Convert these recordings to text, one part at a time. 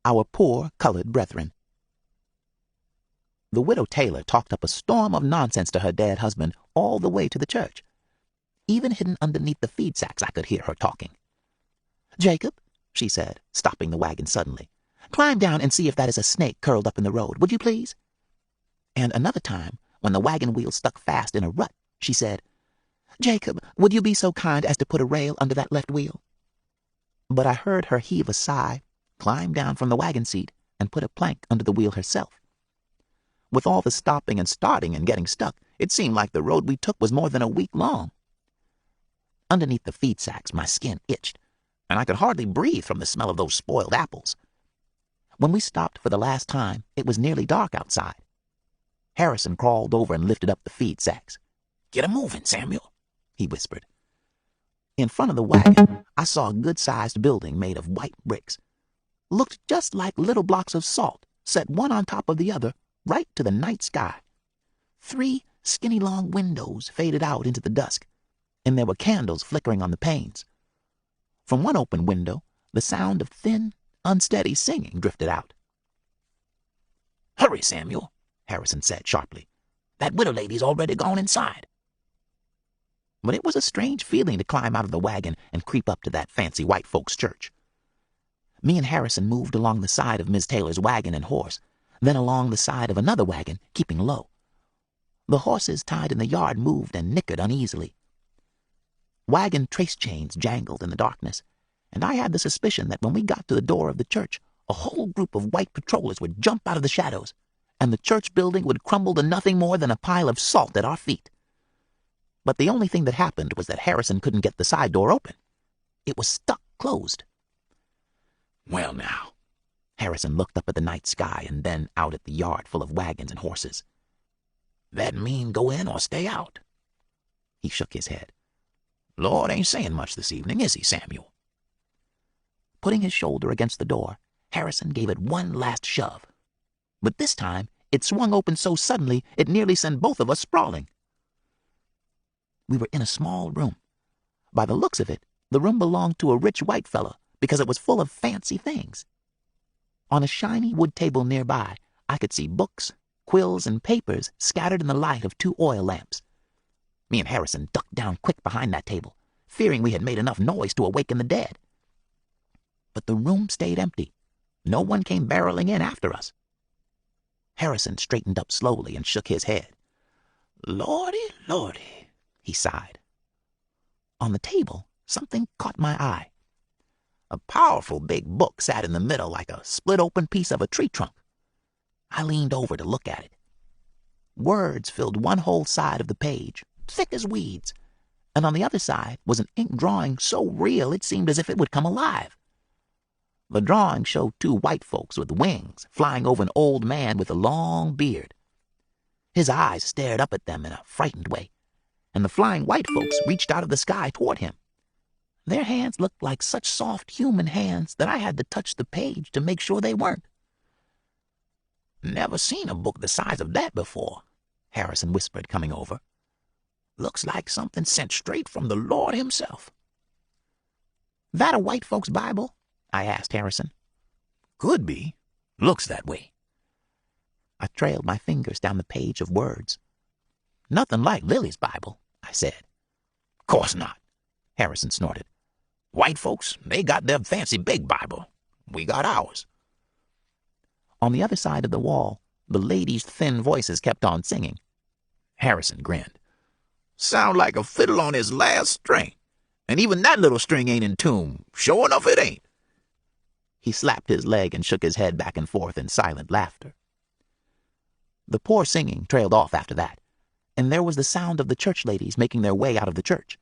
our poor colored brethren. The widow Taylor talked up a storm of nonsense to her dead husband all the way to the church. Even hidden underneath the feed sacks I could hear her talking. "Jacob," she said, stopping the wagon suddenly, "climb down and see if that is a snake curled up in the road, would you please?" And another time, when the wagon wheel stuck fast in a rut, she said, "Jacob, would you be so kind as to put a rail under that left wheel?" But I heard her heave a sigh, climb down from the wagon seat, and put a plank under the wheel herself. With all the stopping and starting and getting stuck, it seemed like the road we took was more than a week long. Underneath the feed sacks, my skin itched, and I could hardly breathe from the smell of those spoiled apples. When we stopped for the last time, it was nearly dark outside. Harrison crawled over and lifted up the feed sacks. "Get 'em moving, Samuel," he whispered. In front of the wagon, I saw a good-sized building made of white bricks. Looked just like little blocks of salt, set one on top of the other, right to the night sky. 3 skinny long windows faded out into the dusk, and there were candles flickering on the panes. From one open window, the sound of thin, unsteady singing drifted out. "Hurry, Samuel," Harrison said sharply. "That widow lady's already gone inside." But it was a strange feeling to climb out of the wagon and creep up to that fancy white folks' church. Me and Harrison moved along the side of Miss Taylor's wagon and horse, then along the side of another wagon, keeping low. The horses tied in the yard moved and nickered uneasily. Wagon trace chains jangled in the darkness, and I had the suspicion that when we got to the door of the church, a whole group of white patrollers would jump out of the shadows, and the church building would crumble to nothing more than a pile of salt at our feet. But the only thing that happened was that Harrison couldn't get the side door open. It was stuck closed. "Well, now," Harrison looked up at the night sky and then out at the yard full of wagons and horses. "That mean go in or stay out?" He shook his head. "Lord ain't saying much this evening, is he, Samuel?" Putting his shoulder against the door, Harrison gave it one last shove. But this time it swung open so suddenly it nearly sent both of us sprawling. We were in a small room. By the looks of it, the room belonged to a rich white fellow because it was full of fancy things. On a shiny wood table nearby, I could see books, quills, and papers scattered in the light of 2 oil lamps. Me and Harrison ducked down quick behind that table, fearing we had made enough noise to awaken the dead. But the room stayed empty. No one came barreling in after us. Harrison straightened up slowly and shook his head. "Lordy, lordy," he sighed. On the table, something caught my eye. A powerful big book sat in the middle like a split-open piece of a tree trunk. I leaned over to look at it. Words filled one whole side of the page, thick as weeds, and on the other side was an ink drawing so real it seemed as if it would come alive. The drawing showed 2 white folks with wings flying over an old man with a long beard. His eyes stared up at them in a frightened way, and the flying white folks reached out of the sky toward him. Their hands looked like such soft human hands that I had to touch the page to make sure they weren't. "Never seen a book the size of that before," Harrison whispered, coming over. "Looks like something sent straight from the Lord himself." "That a white folks' Bible?" I asked Harrison. "Could be. Looks that way." I trailed my fingers down the page of words. "Nothing like Lily's Bible," I said. "Course not," Harrison snorted. "White folks, they got their fancy big Bible. We got ours." On the other side of the wall, the ladies' thin voices kept on singing. Harrison grinned. "Sound like a fiddle on his last string. And even that little string ain't in tune. Sure enough it ain't." He slapped his leg and shook his head back and forth in silent laughter. The poor singing trailed off after that, and there was the sound of the church ladies making their way out of the church.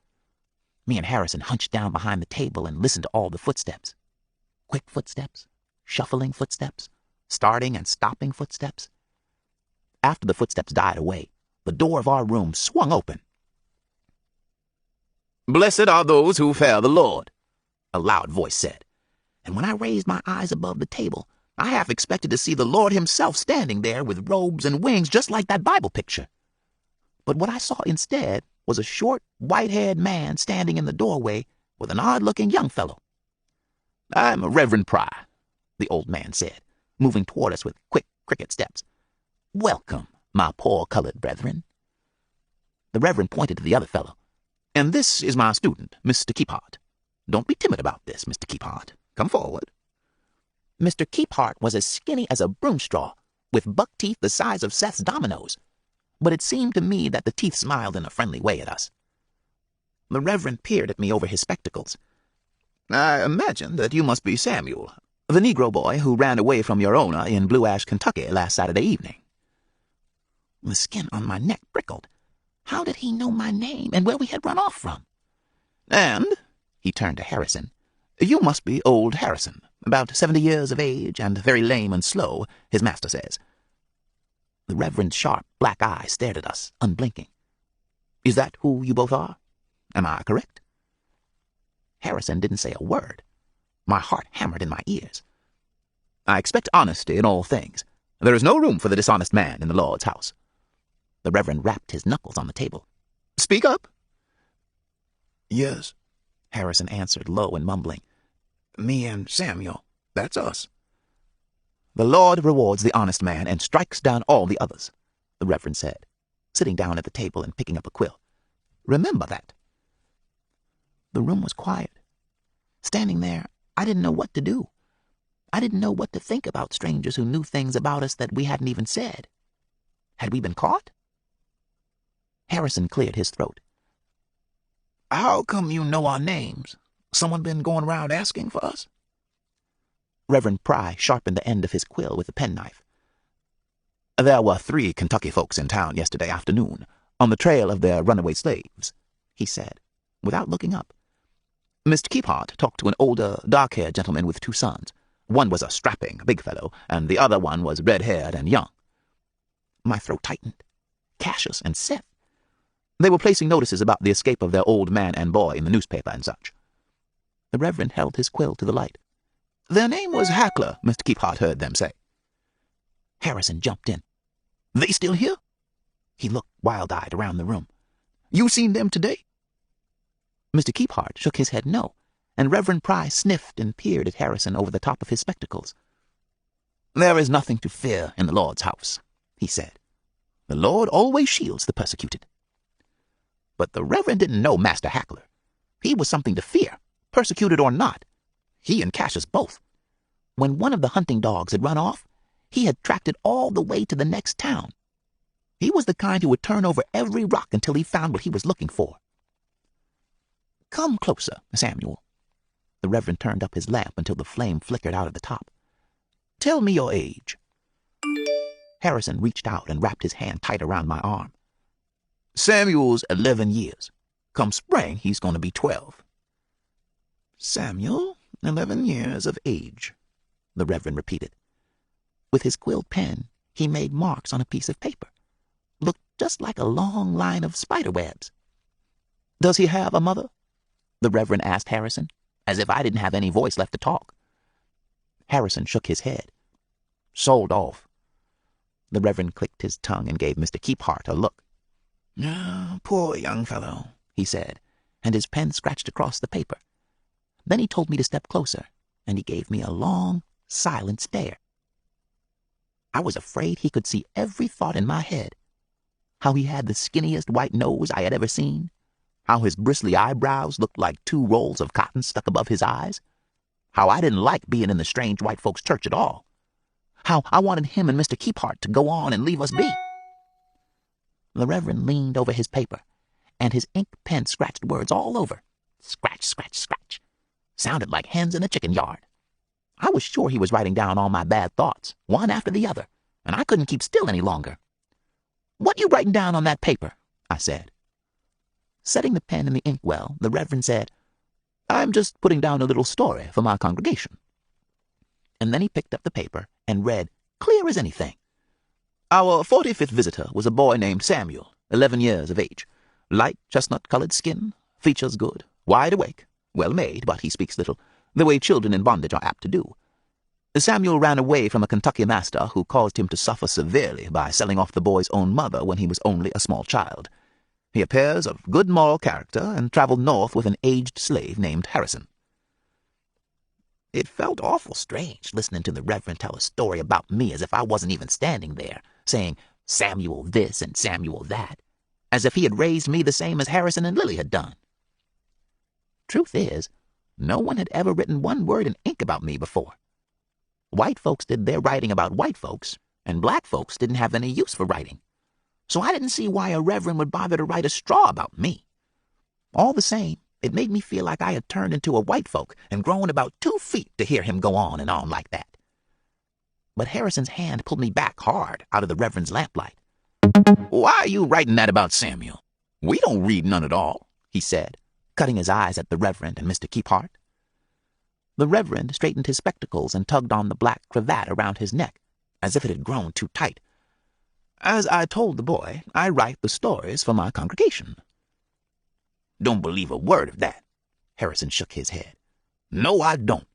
Me and Harrison hunched down behind the table and listened to all the footsteps. Quick footsteps, shuffling footsteps, starting and stopping footsteps. After the footsteps died away, the door of our room swung open. "Blessed are those who fear the Lord," a loud voice said, and when I raised my eyes above the table, I half expected to see the Lord himself standing there with robes and wings just like that Bible picture. But what I saw instead was a short, white-haired man standing in the doorway with an odd-looking young fellow. "I'm Reverend Pry," the old man said, moving toward us with quick cricket steps. "Welcome, my poor colored brethren." The Reverend pointed to the other fellow. "And this is my student, Mr. Keephart. Don't be timid about this, Mr. Keephart. Come forward." Mr. Keephart was as skinny as a broom straw, with buck teeth the size of Seth's dominoes, but it seemed to me that the teeth smiled in a friendly way at us. The Reverend peered at me over his spectacles. "I imagine that you must be Samuel, the Negro boy who ran away from your owner in Blue Ash, Kentucky last Saturday evening." The skin on my neck prickled. How did he know my name and where we had run off from? "And," he turned to Harrison, "you must be old Harrison, about 70 years of age and very lame and slow, his master says." The Reverend's sharp black eye stared at us, unblinking. "Is that who you both are? Am I correct?" Harrison didn't say a word. My heart hammered in my ears. "I expect honesty in all things. There is no room for the dishonest man in the Lord's house." The Reverend rapped his knuckles on the table. "Speak up." "Yes," Harrison answered, low and mumbling. "Me and Samuel, that's us." "The Lord rewards the honest man and strikes down all the others," the Reverend said, sitting down at the table and picking up a quill. "Remember that." The room was quiet. Standing there, I didn't know what to do. I didn't know what to think about strangers who knew things about us that we hadn't even said. Had we been caught? Harrison cleared his throat. "How come you know our names? Someone been going around asking for us?" Reverend Pry sharpened the end of his quill with a penknife. "There were 3 Kentucky folks in town yesterday afternoon, on the trail of their runaway slaves," he said, without looking up. "Mr. Keephart talked to an older, dark-haired gentleman with 2 sons. One was a strapping, big fellow, and the other one was red-haired and young." My throat tightened. Cassius and Seth. They were placing notices about the escape of their old man and boy in the newspaper and such. The Reverend held his quill to the light. "Their name was Hackler, Mr. Keephart heard them say." Harrison jumped in. "They still here?" He looked wild-eyed around the room. "You seen them today?" Mr. Keephart shook his head no, and Reverend Pry sniffed and peered at Harrison over the top of his spectacles. "There is nothing to fear in the Lord's house," he said. "The Lord always shields the persecuted." But the Reverend didn't know Master Hackler. He was something to fear, persecuted or not. He and Cassius both. When one of the hunting dogs had run off, he had tracked it all the way to the next town. He was the kind who would turn over every rock until he found what he was looking for. "Come closer, Samuel." The Reverend turned up his lamp until the flame flickered out of the top. "Tell me your age." Harrison reached out and wrapped his hand tight around my arm. "Samuel's 11 years. Come spring, he's going to be 12. "Samuel, 11 years of age," the Reverend repeated. With his quilled pen, he made marks on a piece of paper. Looked just like a long line of spider webs. "Does he have a mother?" the Reverend asked Harrison, as if I didn't have any voice left to talk. Harrison shook his head. "Sold off." The Reverend clicked his tongue and gave Mr. Keephart a look. "Poor young fellow," he said, and his pen scratched across the paper. Then he told me to step closer, and he gave me a long, silent stare. I was afraid he could see every thought in my head. How he had the skinniest white nose I had ever seen. How his bristly eyebrows looked like 2 rolls of cotton stuck above his eyes. How I didn't like being in the strange white folks' church at all. How I wanted him and Mr. Keephart to go on and leave us be. The Reverend leaned over his paper, and his ink pen scratched words all over. Scratch, scratch, scratch. Sounded like hens in a chicken yard. I was sure he was writing down all my bad thoughts, one after the other, and I couldn't keep still any longer. "What you writing down on that paper?" I said. Setting the pen in the inkwell, the Reverend said, "I'm just putting down a little story for my congregation." And then he picked up the paper and read, clear as anything. "Our 45th visitor was a boy named Samuel, 11 years of age. Light chestnut-colored skin, features good, wide awake, well made, but he speaks little, the way children in bondage are apt to do. Samuel ran away from a Kentucky master who caused him to suffer severely by selling off the boy's own mother when he was only a small child. He appears of good moral character and traveled north with an aged slave named Harrison." It felt awful strange listening to the Reverend tell a story about me as if I wasn't even standing there, saying Samuel this and Samuel that, as if he had raised me the same as Harrison and Lily had done. Truth is, no one had ever written one word in ink about me before. White folks did their writing about white folks, and black folks didn't have any use for writing. So I didn't see why a reverend would bother to write a straw about me. All the same, it made me feel like I had turned into a white folk and grown about 2 feet to hear him go on and on like that. But Harrison's hand pulled me back hard out of the reverend's lamplight. "Why are you writing that about Samuel? We don't read none at all," he said, cutting his eyes at the reverend and Mr. Keephart. The reverend straightened his spectacles and tugged on the black cravat around his neck, as if it had grown too tight. "As I told the boy, I write the stories for my congregation." "Don't believe a word of that." Harrison shook his head. "No, I don't.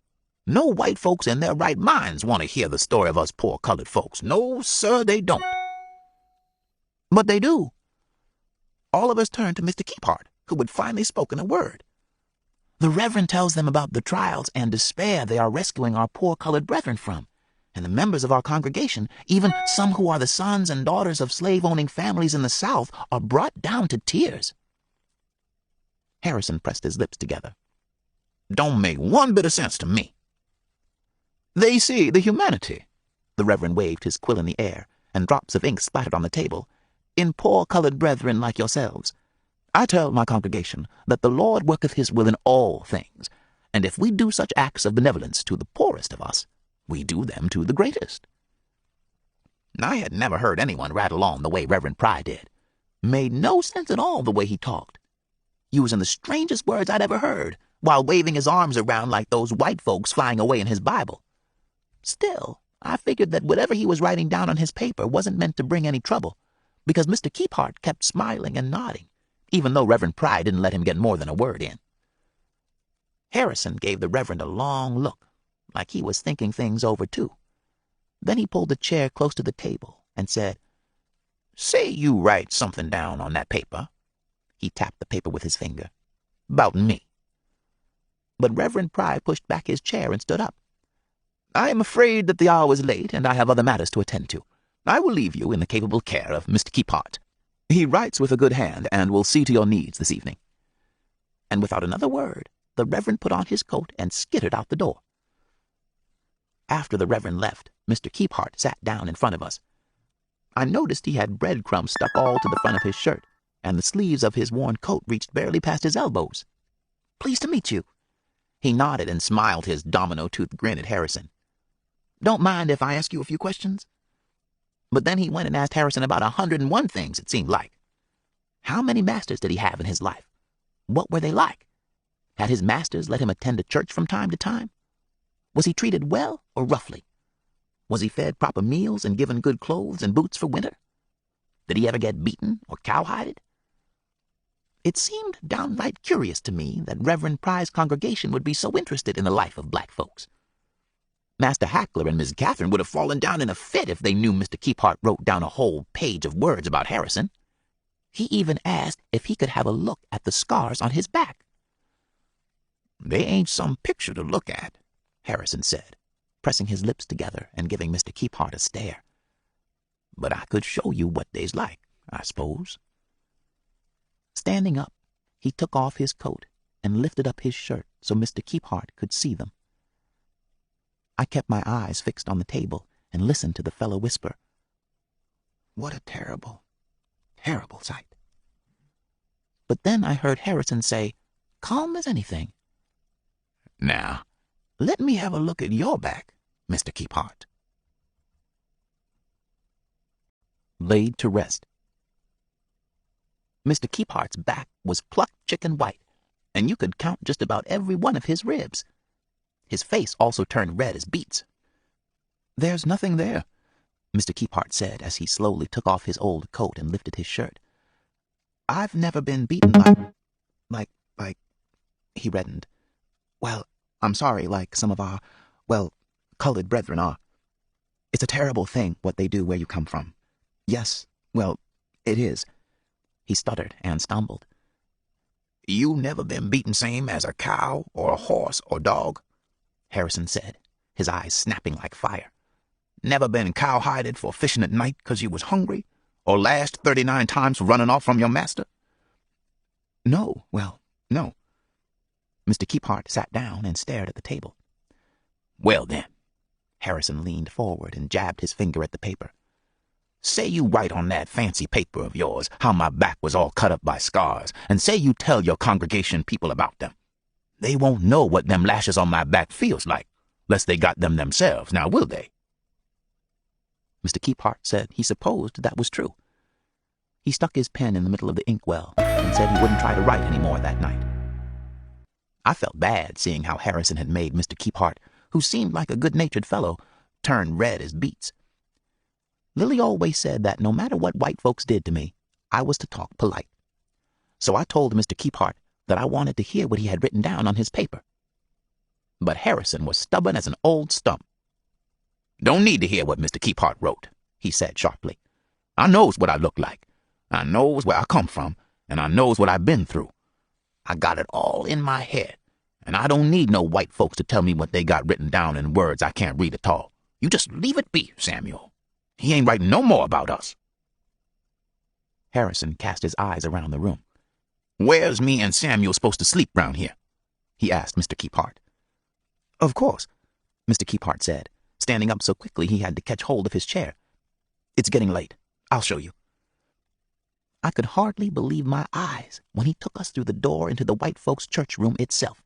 No white folks in their right minds want to hear the story of us poor colored folks. No, sir, they don't." "But they do." All of us turned to Mr. Keephart, who had finally spoken a word. "The Reverend tells them about the trials and despair they are rescuing our poor colored brethren from, and the members of our congregation, even some who are the sons and daughters of slave-owning families in the South, are brought down to tears." Harrison pressed his lips together. "Don't make one bit of sense to me." "They see the humanity," the Reverend waved his quill in the air, and drops of ink splattered on the table, "in poor colored brethren like yourselves. I tell my congregation that the Lord worketh his will in all things, and if we do such acts of benevolence to the poorest of us, we do them to the greatest." I had never heard anyone rattle on the way Reverend Pry did. Made no sense at all the way he talked, using the strangest words I'd ever heard, while waving his arms around like those white folks flying away in his Bible. Still, I figured that whatever he was writing down on his paper wasn't meant to bring any trouble, because Mr. Keephart kept smiling and nodding, even though Reverend Pry didn't let him get more than a word in. Harrison gave the Reverend a long look, like he was thinking things over too. Then he pulled a chair close to the table and said, "Say you write something down on that paper." He tapped the paper with his finger. "'Bout me." But Reverend Pry pushed back his chair and stood up. "I am afraid that the hour is late, and I have other matters to attend to. I will leave you in the capable care of Mr. Keephart. He writes with a good hand, and will see to your needs this evening." And without another word, the Reverend put on his coat and skittered out the door. After the Reverend left, Mr. Keephart sat down in front of us. I noticed he had breadcrumbs stuck all to the front of his shirt, and the sleeves of his worn coat reached barely past his elbows. "Pleased to meet you." He nodded and smiled his domino-toothed grin at Harrison. "Don't mind if I ask you a few questions?" But then he went and asked Harrison about 101 things, it seemed like. How many masters did he have in his life? What were they like? Had his masters let him attend a church from time to time? Was he treated well or roughly? Was he fed proper meals and given good clothes and boots for winter? Did he ever get beaten or cowhided? It seemed downright curious to me that Reverend Pry's congregation would be so interested in the life of black folks. Master Hackler and Miss Catherine would have fallen down in a fit if they knew Mr. Keephart wrote down a whole page of words about Harrison. He even asked if he could have a look at the scars on his back. "They ain't some picture to look at," Harrison said, pressing his lips together and giving Mr. Keephart a stare. "But I could show you what they's like, I suppose." Standing up, he took off his coat and lifted up his shirt so Mr. Keephart could see them. I kept my eyes fixed on the table and listened to the fellow whisper, "What a terrible, terrible sight." But then I heard Harrison say, calm as anything, "Now, let me have a look at your back, Mr. Keephart." Laid to rest. Mr. Keephart's back was plucked chicken white, and you could count just about every one of his ribs. His face also turned red as beets. "There's nothing there," Mr. Keephart said as he slowly took off his old coat and lifted his shirt. "I've never been beaten like, he reddened. "Well, I'm sorry, like some of our, colored brethren are. It's a terrible thing what they do where you come from. Yes, it is." He stuttered and stumbled. "You never been beaten same as a cow or a horse or dog?" Harrison said, his eyes snapping like fire. Never been cowhided for fishing at night 'cause you was hungry, or lashed 39 times for running off from your master? No, well, no. Mr. Keephart sat down and stared at the table. Well then, Harrison leaned forward and jabbed his finger at the paper. Say you write on that fancy paper of yours how my back was all cut up by scars, and say you tell your congregation people about them. They won't know what them lashes on my back feels like, lest they got them themselves, now will they? Mr. Keephart said he supposed that was true. He stuck his pen in the middle of the inkwell and said he wouldn't try to write any more that night. I felt bad seeing how Harrison had made Mr. Keephart, who seemed like a good-natured fellow, turn red as beets. Lily always said that no matter what white folks did to me, I was to talk polite. So I told Mr. Keephart that I wanted to hear what he had written down on his paper. But Harrison was stubborn as an old stump. Don't need to hear what Mr. Keephart wrote, he said sharply. I knows what I look like. I knows where I come from, and I knows what I've been through. I got it all in my head, and I don't need no white folks to tell me what they got written down in words I can't read at all. You just leave it be, Samuel. He ain't writing no more about us. Harrison cast his eyes around the room. Where's me and Samuel supposed to sleep round here? He asked Mr. Keephart. Of course, Mr. Keephart said, standing up so quickly he had to catch hold of his chair. It's getting late. I'll show you. I could hardly believe my eyes when he took us through the door into the white folks' church room itself.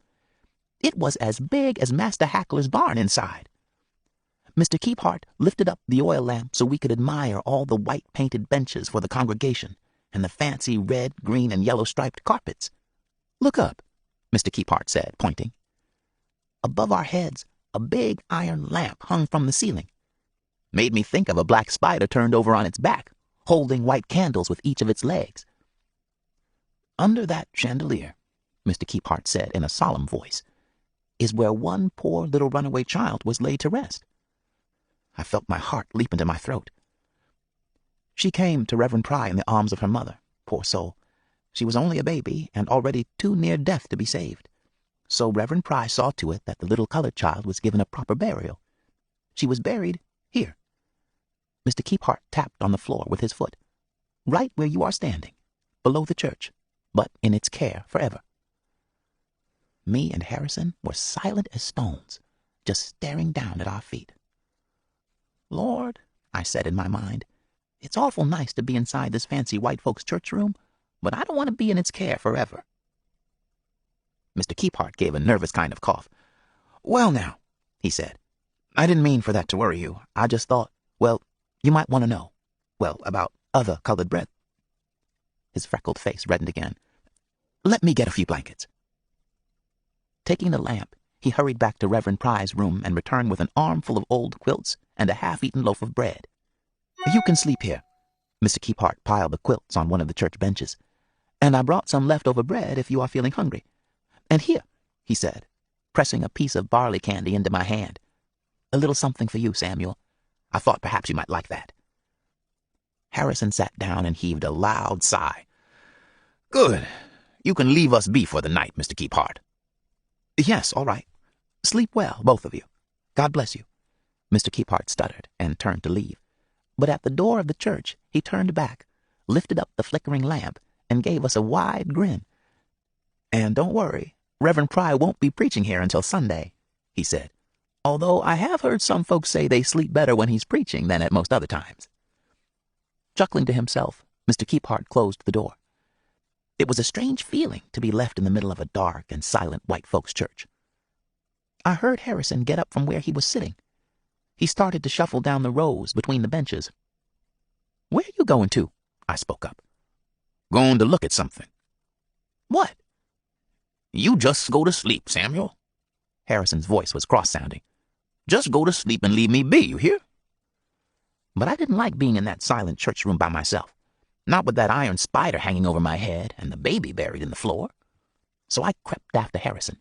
It was as big as Master Hackler's barn inside. Mr. Keephart lifted up the oil lamp so we could admire all the white painted benches for the congregation and the fancy red, green, and yellow striped carpets. Look up, Mr. Keephart said, pointing. Above our heads, a big iron lamp hung from the ceiling. Made me think of a black spider turned over on its back, holding white candles with each of its legs. Under that chandelier, Mr. Keephart said in a solemn voice, is where one poor little runaway child was laid to rest. I felt my heart leap into my throat. She came to Reverend Pry in the arms of her mother, poor soul. She was only a baby and already too near death to be saved. So Reverend Pry saw to it that the little colored child was given a proper burial. She was buried here. Mr. Keephart tapped on the floor with his foot, right where you are standing, below the church, but in its care forever. Me and Harrison were silent as stones, just staring down at our feet. Lord, I said in my mind, it's awful nice to be inside this fancy white folks' church room, but I don't want to be in its care forever. Mr. Keephart gave a nervous kind of cough. Well now, he said, I didn't mean for that to worry you. I just thought, well, you might want to know, well, about other colored bread. His freckled face reddened again. Let me get a few blankets. Taking the lamp, he hurried back to Reverend Pry's room and returned with an armful of old quilts and a half-eaten loaf of bread. You can sleep here. Mr. Keephart piled the quilts on one of the church benches. And I brought some leftover bread if you are feeling hungry. And here, he said, pressing a piece of barley candy into my hand. A little something for you, Samuel. I thought perhaps you might like that. Harrison sat down and heaved a loud sigh. Good. You can leave us be for the night, Mr. Keephart. Yes, all right. Sleep well, both of you. God bless you. Mr. Keephart stuttered and turned to leave. But at the door of the church, he turned back, lifted up the flickering lamp, and gave us a wide grin. And don't worry, Reverend Pry won't be preaching here until Sunday, he said, although I have heard some folks say they sleep better when he's preaching than at most other times. Chuckling to himself, Mr. Keephart closed the door. It was a strange feeling to be left in the middle of a dark and silent white folks' church. I heard Harrison get up from where he was sitting. He started to shuffle down the rows between the benches. Where are you going to? I spoke up. Going to look at something. What? You just go to sleep, Samuel. Harrison's voice was cross-sounding. Just go to sleep and leave me be, you hear? But I didn't like being in that silent church room by myself, not with that iron spider hanging over my head and the baby buried in the floor. So I crept after Harrison.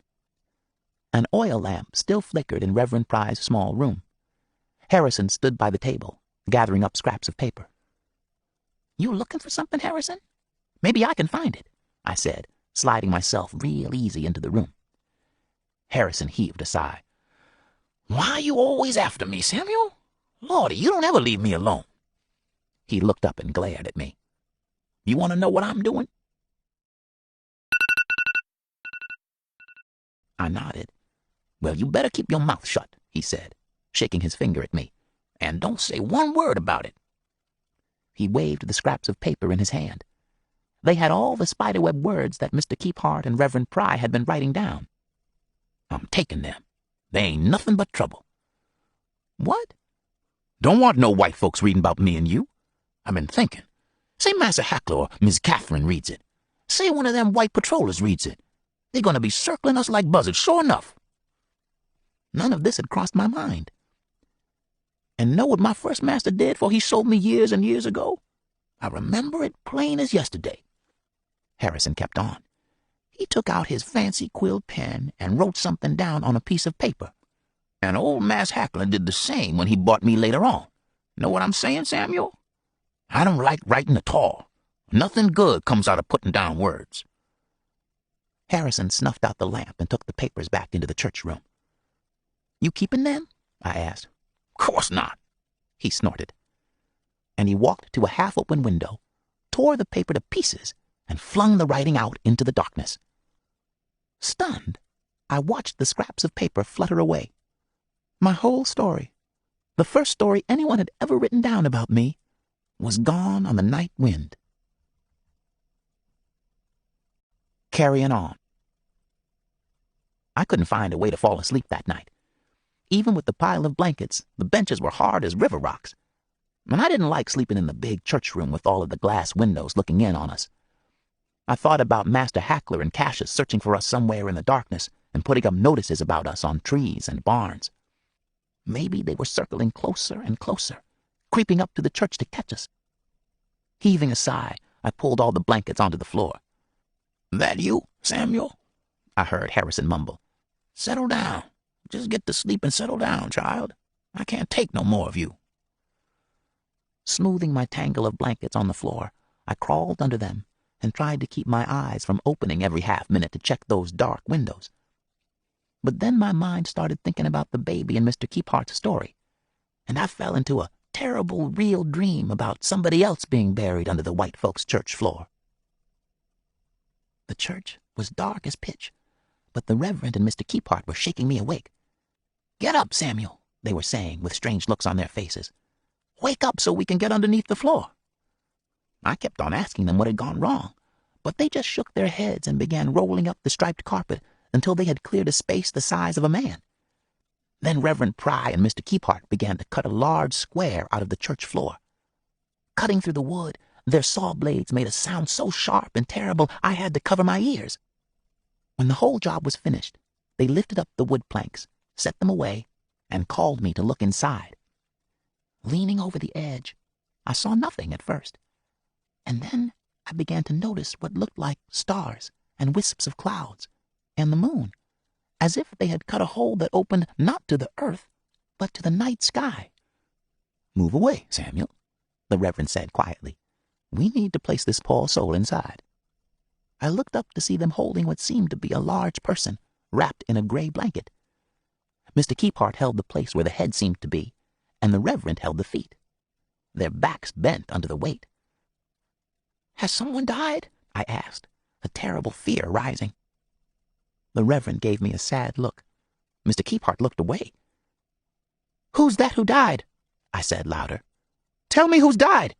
An oil lamp still flickered in Reverend Pry's small room. Harrison stood by the table, gathering up scraps of paper. You looking for something, Harrison? Maybe I can find it, I said, sliding myself real easy into the room. Harrison heaved a sigh. Why are you always after me, Samuel? Lordy, you don't ever leave me alone. He looked up and glared at me. You want to know what I'm doing? I nodded. Well, you better keep your mouth shut, he said, shaking his finger at me, and don't say one word about it. He waved the scraps of paper in his hand. They had all the spiderweb words that Mr. Keephart and Reverend Pry had been writing down. I'm taking them. They ain't nothing but trouble. What? Don't want no white folks reading about me and you. I've been thinking. Say Massa Hackler or Miss Catherine reads it. Say one of them white patrollers reads it. They're going to be circling us like buzzards, sure enough. None of this had crossed my mind. And know what my first master did for he sold me years and years ago? I remember it plain as yesterday. Harrison kept on. He took out his fancy quilled pen and wrote something down on a piece of paper. And old Mass Hackler did the same when he bought me later on. Know what I'm saying, Samuel? I don't like writing at all. Nothing good comes out of putting down words. Harrison snuffed out the lamp and took the papers back into the church room. You keeping them? I asked. Course not, he snorted. And he walked to a half-open window, tore the paper to pieces, and flung the writing out into the darkness. Stunned, I watched the scraps of paper flutter away. My whole story, the first story anyone had ever written down about me, was gone on the night wind. Carrying on. I couldn't find a way to fall asleep that night. Even with the pile of blankets, the benches were hard as river rocks. And I didn't like sleeping in the big church room with all of the glass windows looking in on us. I thought about Master Hackler and Cassius searching for us somewhere in the darkness and putting up notices about us on trees and barns. Maybe they were circling closer and closer, creeping up to the church to catch us. Heaving a sigh, I pulled all the blankets onto the floor. That you, Samuel? I heard Harrison mumble. Settle down. Just get to sleep and settle down, child. I can't take no more of you. Smoothing my tangle of blankets on the floor, I crawled under them and tried to keep my eyes from opening every half minute to check those dark windows. But then my mind started thinking about the baby in Mr. Keephart's story, and I fell into a terrible real dream about somebody else being buried under the white folks' church floor. The church was dark as pitch, but the Reverend and Mr. Keephart were shaking me awake. Get up, Samuel, they were saying with strange looks on their faces. Wake up so we can get underneath the floor. I kept on asking them what had gone wrong, but they just shook their heads and began rolling up the striped carpet until they had cleared a space the size of a man. Then Reverend Pry and Mr. Keephart began to cut a large square out of the church floor. Cutting through the wood, their saw blades made a sound so sharp and terrible I had to cover my ears. When the whole job was finished, they lifted up the wood planks, set them away, and called me to look inside. Leaning over the edge, I saw nothing at first, and then I began to notice what looked like stars and wisps of clouds, and the moon, as if they had cut a hole that opened not to the earth, but to the night sky. Move away, Samuel, the Reverend said quietly. We need to place this poor soul inside. I looked up to see them holding what seemed to be a large person, wrapped in a gray blanket. Mr. Keephart held the place where the head seemed to be, and the Reverend held the feet. Their backs bent under the weight. Has someone died? I asked, a terrible fear rising. The Reverend gave me a sad look. Mr. Keephart looked away. Who's that who died? I said louder. Tell me who's died.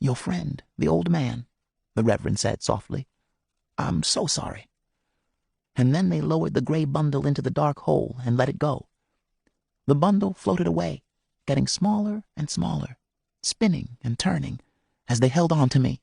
Your friend, the old man, the Reverend said softly. I'm so sorry. And then they lowered the gray bundle into the dark hole and let it go. The bundle floated away, getting smaller and smaller, spinning and turning as they held on to me.